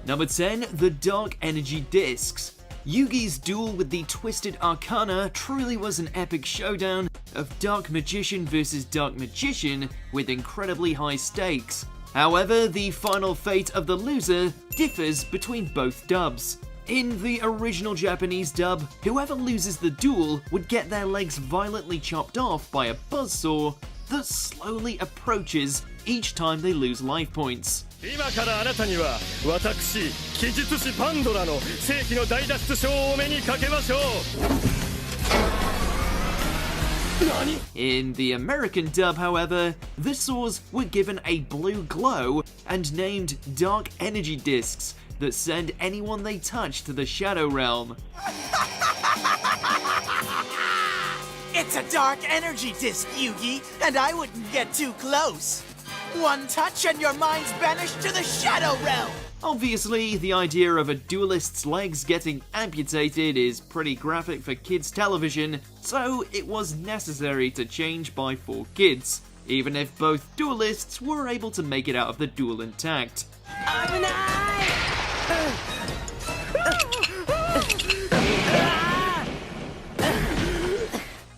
Number 10, the Dark Energy Discs. Yugi's duel with the Twisted Arcana truly was an epic showdown of Dark Magician versus Dark Magician with incredibly high stakes. However, the final fate of the loser differs between both dubs. In the original Japanese dub, whoever loses the duel would get their legs violently chopped off by a buzzsaw that slowly approaches each time they lose life points. 今からあなたには私、奇術師パンドラの世紀の大脱出ショーをお目にかけましょう。In the American dub, however, the saws were given a blue glow and named Dark Energy Discs that send anyone they touch to the Shadow Realm. It's a dark energy disc, Yugi, and I wouldn't get too close. One touch and your mind's banished to the Shadow Realm! Obviously, the idea of a duelist's legs getting amputated is pretty graphic for kids' television, so it was necessary to change by 4 kids, even if both duelists were able to make it out of the duel intact.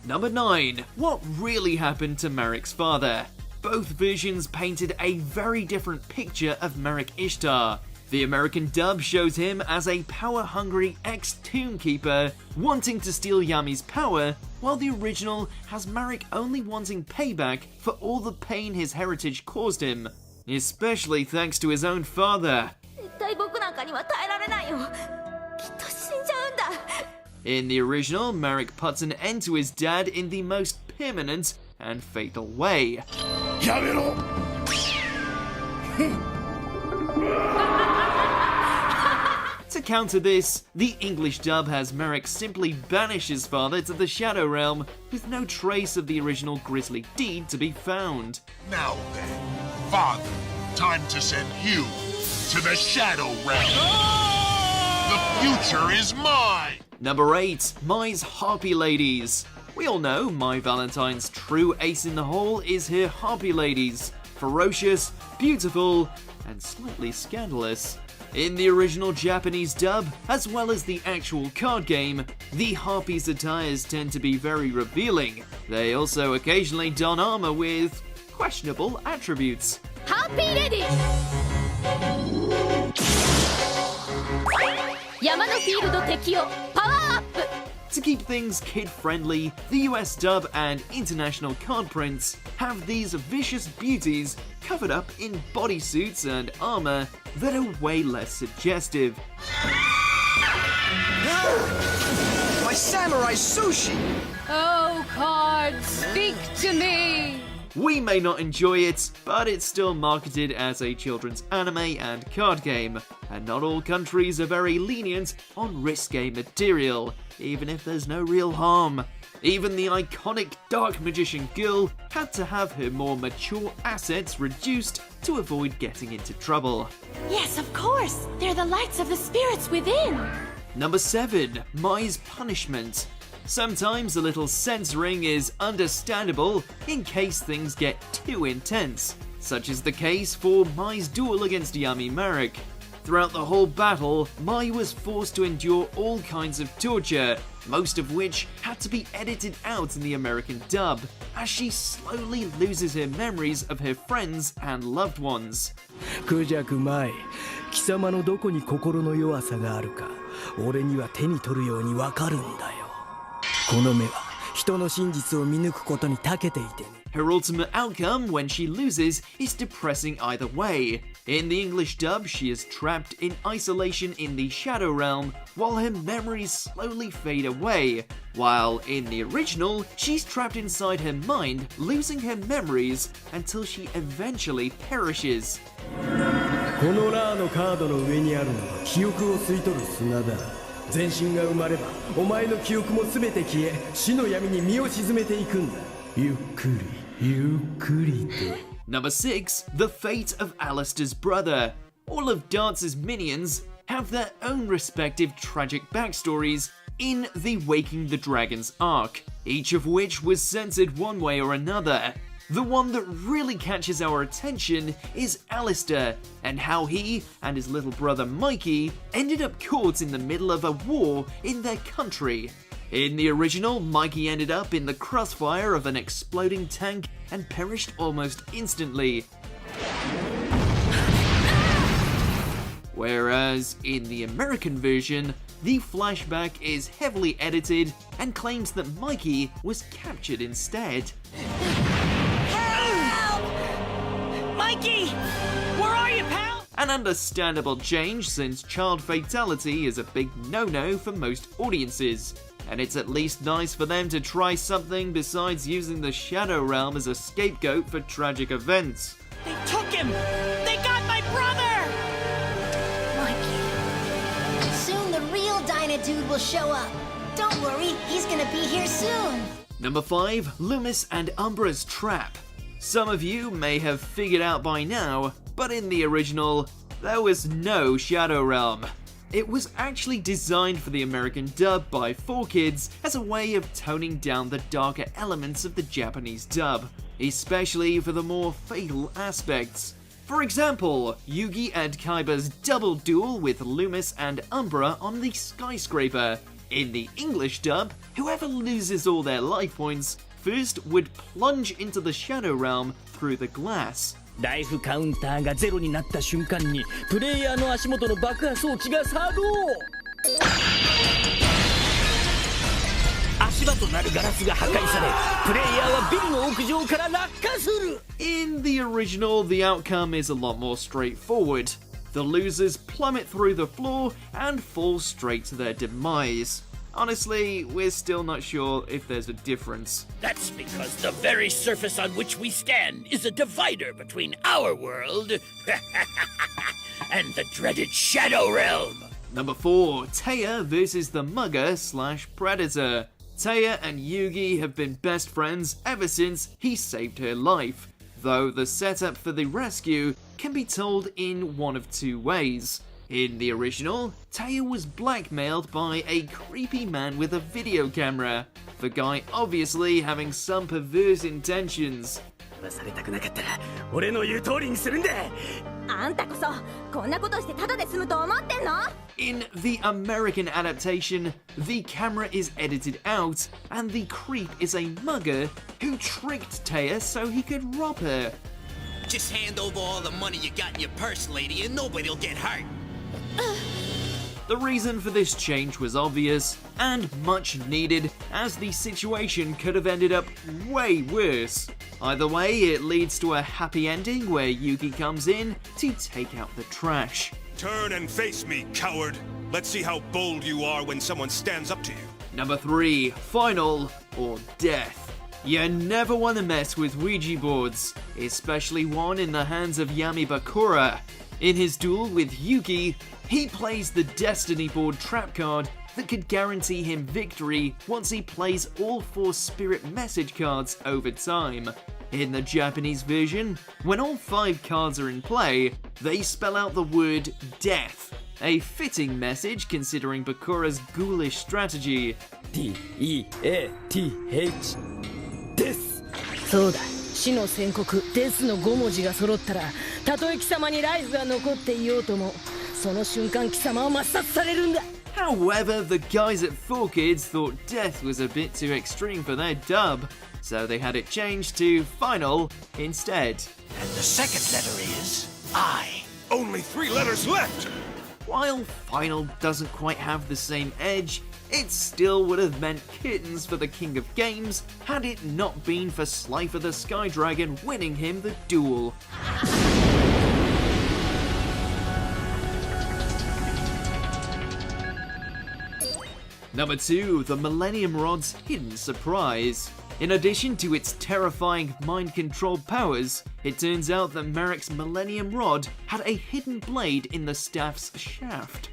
Number 9. What really happened to Merrick's father? Both versions painted a very different picture of Merrick Ishtar. The American dub shows him as a power-hungry ex-tomb keeper wanting to steal Yami's power, while the original has Merrick only wanting payback for all the pain his heritage caused him, especially thanks to his own father. In the original, Merrick puts an end to his dad in the most permanent and fatal way. To counter this, the English dub has Merrick simply banish his father to the Shadow Realm, with no trace of the original grisly deed to be found. Now then, Father, time to send you to the Shadow Realm. The future is mine! Number 8, Mais Harpy Ladies. We all know My Valentine's true ace in the hole is her Harpy Ladies. Ferocious, beautiful, and slightly scandalous. In the original Japanese dub, as well as the actual card game, the Harpies' attires tend to be very revealing. They also occasionally don armor with questionable attributes. Harpy Ladies! To keep things kid-friendly, the US dub and international card prints have these vicious beauties covered up in bodysuits and armor that are way less suggestive. My samurai sushi! Oh, cards, speak to me! We may not enjoy it, but it's still marketed as a children's anime and card game, and not all countries are very lenient on risque material, even if there's no real harm. Even the iconic Dark Magician girl had to have her more mature assets reduced to avoid getting into trouble. Yes, of course! They're the lights of the spirits within! Number 7. Mais Punishment. Sometimes a little censoring is understandable in case things get too intense, such as the case for Mai's duel against Yami Merrick. Throughout the whole battle, Mai was forced to endure all kinds of torture, most of which had to be edited out in the American dub, as she slowly loses her memories of her friends and loved ones. クジャクマイ、貴様のどこに心の弱さがあるか、俺には手に取るようにわかるんだよ。この目は人の真実を見抜くことに長けていてね。Her ultimate outcome when she loses is depressing either way. In the English dub, she is trapped in isolation in the Shadow Realm while her memories slowly fade away, while in the original, she's trapped inside her mind, losing her memories until she eventually perishes. このラーのカードの上にあるのは記憶を吸い取る砂だ。全身が埋まれば、お前の記憶も全て消え、死の闇に身を沈めていくんだ。ゆっくり。Number 6. The fate of Alistairs' brother. All of Dance's minions have their own respective tragic backstories in the Waking the Dragons arc, each of which was censored one way or another. The one that really catches our attention is Alistair, and how he and his little brother Mikey ended up caught in the middle of a war in their country. In the original, Mikey ended up in the crossfire of an exploding tank and perished almost instantly. Whereas in the American version, the flashback is heavily edited and claims that Mikey was captured instead. Help! Mikey! Where are you, pal? An understandable change since child fatality is a big no-no for most audiences. And it's at least nice for them to try something besides using the Shadow Realm as a scapegoat for tragic events. They took him! They got my brother! Mikey. Soon the real Dyna Dude will show up. Don't worry, he's gonna be here soon. Number 5, Lumis and Umbra's Trap. Some of you may have figured out by now, but in the original, there was no Shadow Realm. It was actually designed for the American dub by 4Kids as a way of toning down the darker elements of the Japanese dub, especially for the more fatal aspects. For example, Yugi and Kaiba's double duel with Lumis and Umbra on the skyscraper. In the English dub, whoever loses all their life points first would plunge into the Shadow Realm through the glass. ライフカウンターがゼロになった瞬間にプレイヤーの足元の爆破装置が作動。足場となるガラスが破壊され、プレイヤーはビルの屋上から落下する。In the original, the outcome is a lot more straightforward. The losers plummet through the floor and fall straight to their demise. Honestly, we're still not sure if there's a difference. That's because the very surface on which we stand is a divider between our world and the dreaded Shadow Realm. Number 4, Taya versus the Mugger/Predator. Taya and Yugi have been best friends ever since he saved her life, though the setup for the rescue can be told in one of two ways. In the original, Taya was blackmailed by a creepy man with a video camera, the guy obviously having some perverse intentions. されたくなかったら俺の言う通りにするんだ。あんたこそこんなことしてただで済むと思ってんの? In the American adaptation, the camera is edited out, and the creep is a mugger who tricked Taya so he could rob her. Just hand over all the money you got in your purse, lady, and nobody'll get hurt. The reason for this change was obvious, and much needed, as the situation could have ended up way worse. Either way, it leads to a happy ending where Yugi comes in to take out the trash. Turn and face me, coward. Let's see how bold you are when someone stands up to you. Number 3, Final or Death. You never want to mess with Ouija boards, especially one in the hands of Yami Bakura. In his duel with Yugi, he plays the Destiny board trap card that could guarantee him victory once he plays all 4 spirit message cards over time. In the Japanese version, when all 5 cards are in play, they spell out the word death, a fitting message considering Bakura's ghoulish strategy. D-E-A-T-H です。そうだ。死の宣告デスの5文字が揃ったら、たとえ貴様にライフが残っていようとも、その瞬間貴様は抹殺されるんだ。However, the guys at 4Kids thought death was a bit too extreme for their dub, so they had it changed to Final instead. And the second letter is I. Only 3 letters left! While Final doesn't quite have the same edge, it still would have meant kittens for the King of Games had it not been for Slifer the Sky Dragon winning him the duel. Number 2, the Millennium Rod's hidden surprise. In addition to its terrifying mind-controlled powers, it turns out that Merrick's Millennium Rod had a hidden blade in the staff's shaft.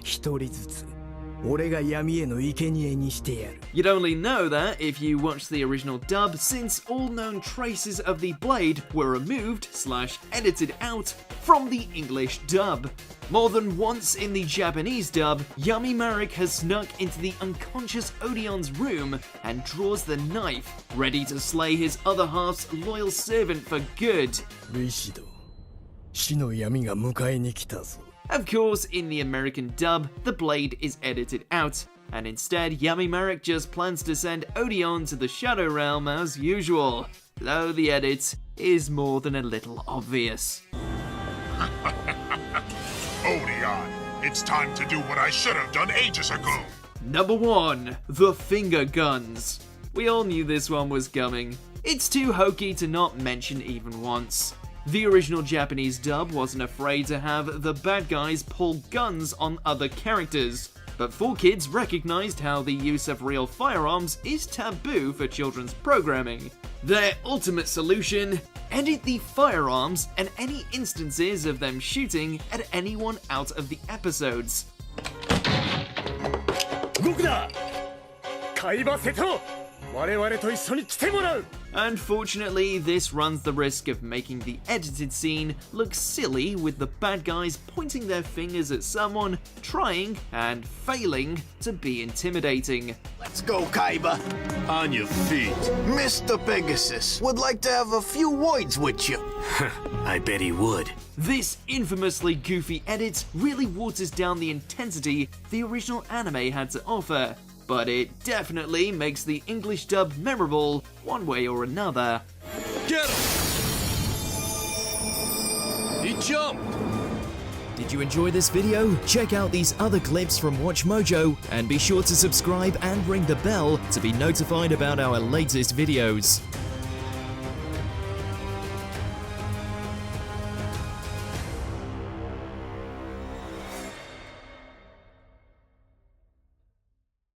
一人ずつ俺が闇への生贄にしてやる。 You'd only know that if you watched the original dub, since all known traces of the blade were removed/edited out from the English dub. More than once in the Japanese dub, Yami Marek has snuck into the unconscious Odeon's room and draws the knife, ready to slay his other half's loyal servant for good. ルイシド、死の闇が迎えに来たぞ。 Of course, in the American dub, the blade is edited out, and instead Yami Marek just plans to send Odeon to the Shadow Realm as usual, though the edit is more than a little obvious. Odeon, it's time to do what I should have done ages ago. Number 1. The Finger Guns. We all knew this one was coming. It's too hokey to not mention even once. The original Japanese dub wasn't afraid to have the bad guys pull guns on other characters, but 4Kids recognized how the use of real firearms is taboo for children's programming. Their ultimate solution: edit the firearms and any instances of them shooting at anyone out of the episodes. 動くな！海馬瀬戸！我々と一緒に来てもらう！ Unfortunately, this runs the risk of making the edited scene look silly, with the bad guys pointing their fingers at someone, trying and failing to be intimidating. Let's go, Kaiba. On your feet. Mr. Pegasus would like to have a few words with you. I bet he would. This infamously goofy edit really waters down the intensity the original anime had to offer, but it definitely makes the English dub memorable one way or another. Get him! He jumped! Did you enjoy this video? Check out these other clips from WatchMojo and be sure to subscribe and ring the bell to be notified about our latest videos.